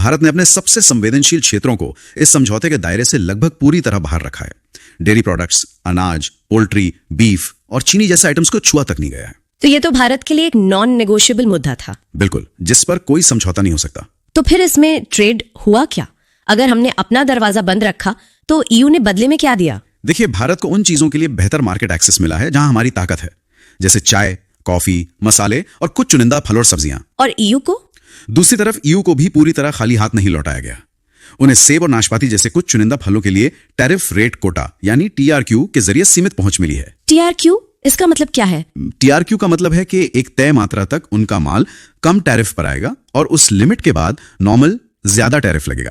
भारत ने अपने सबसे संवेदनशील क्षेत्रों को इस समझौते के दायरे से लगभग पूरी तरह बाहर रखा है। डेयरी प्रोडक्ट्स, अनाज, पोल्ट्री, बीफ और चीनी जैसे आइटम्स को छुआ तक नहीं गया है। तो ये तो भारत के लिए एक नॉन नेगोशिएबल मुद्दा था। बिल्कुल, जिस पर कोई समझौता नहीं हो सकता। तो फिर इसमें ट्रेड हुआ क्या? अगर हमने अपना दरवाजा बंद रखा तो ईयू ने बदले में क्या दिया? देखिए, भारत को उन चीजों के लिए बेहतर मार्केट एक्सेस मिला है जहां हमारी ताकत है, जैसे चाय, कॉफी, मसाले और कुछ चुनिंदा फल और सब्जियां। और ईयू को? दूसरी तरफ ईयू को भी पूरी तरह खाली हाथ नहीं लौटाया गया। उन्हें सेब और नाशपाती जैसे कुछ चुनिंदा फलों के लिए टैरिफ रेट कोटा यानी टीआरक्यू के जरिए सीमित पहुंच मिली है। टीआरक्यू इसका मतलब क्या है? टीआरक्यू का मतलब है कि एक तय मात्रा तक उनका माल कम टैरिफ पर आएगा और उस लिमिट के बाद नॉर्मल ज्यादा टैरिफ लगेगा।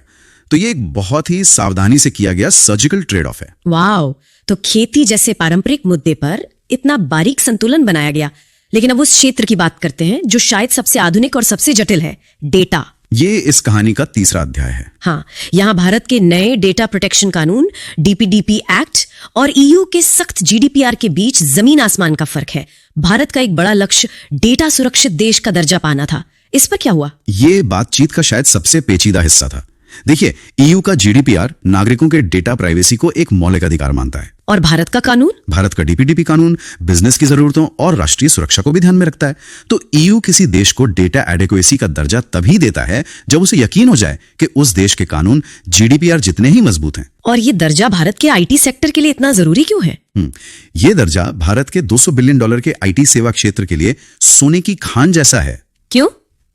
तो ये एक बहुत ही सावधानी से किया गया सर्जिकल ट्रेड ऑफ है। वाओ, तो खेती जैसे पारंपरिक मुद्दे पर इतना बारीक संतुलन बनाया गया। लेकिन अब उस क्षेत्र की बात करते हैं जो शायद सबसे आधुनिक और सबसे जटिल है, डेटा। ये इस कहानी का तीसरा अध्याय है। हाँ, यहाँ भारत के नए डेटा प्रोटेक्शन कानून डीपीडीपी एक्ट और ईयू के सख्त जीडीपीआर के बीच जमीन आसमान का फर्क है। भारत का एक बड़ा लक्ष्य डेटा सुरक्षित देश का दर्जा पाना था। इस पर क्या हुआ? ये बातचीत का शायद सबसे पेचीदा हिस्सा था। देखिए, ईयू का जीडीपीआर नागरिकों के डेटा प्राइवेसी को एक मौलिक अधिकार मानता है। और भारत का कानून? भारत का डीपीडीपी कानून बिजनेस की जरूरतों और राष्ट्रीय सुरक्षा को भी ध्यान में रखता है। तो ईयू किसी देश को डेटा एडिक्वेसी का दर्जा तभी देता है जब उसे यकीन हो जाए कि उस देश के कानून जीडीपीआर जितने ही मजबूत हैं। और ये दर्जा भारत के आईटी सेक्टर के लिए इतना जरूरी क्यों है? ये दर्जा भारत के $200 बिलियन के आईटी सेवा क्षेत्र के लिए सोने की खान जैसा है। क्यों?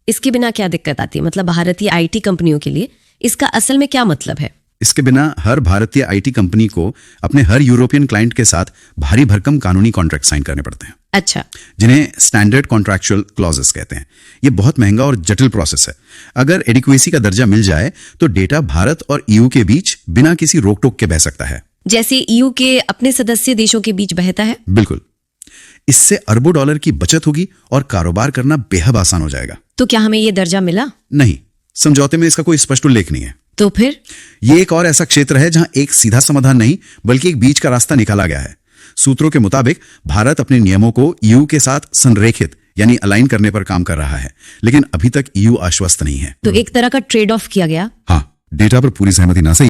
इसके बिना क्या दिक्कत आती है? मतलब भारतीय आईटी कंपनियों के लिए इसका असल में क्या मतलब है? इसके बिना हर भारतीय आईटी कंपनी को अपने हर यूरोपियन क्लाइंट के साथ भारी भरकम कानूनी कॉन्ट्रैक्ट साइन करने पड़ते हैं। अच्छा, जिन्हें स्टैंडर्ड कॉन्ट्रैक्चुअल क्लॉजेस कहते हैं। ये बहुत महंगा और जटिल प्रोसेस है। अगर एडिक्वेसी का दर्जा मिल जाए तो डेटा भारत और ईयू के बीच बिना किसी रोक टोक के बह सकता है, जैसे ईयू के अपने सदस्य देशों के बीच बहता है। बिल्कुल। इससे अरबों डॉलर की बचत होगी और कारोबार करना बेहद आसान हो जाएगा। तो क्या हमें ये दर्जा मिला? नहीं, समझौते में इसका कोई स्पष्ट उल्लेख नहीं है। तो फिर ये एक और ऐसा क्षेत्र है जहां एक सीधा समाधान नहीं बल्कि एक बीच का रास्ता निकाला गया है। सूत्रों के मुताबिक भारत अपने नियमों को ईयू के साथ संरेखित यानी अलाइन करने पर काम कर रहा है, लेकिन अभी तक ईयू आश्वस्त नहीं है। तो एक तरह का ट्रेड ऑफ किया गया। हाँ, डेटा पर पूरी सहमति ना सही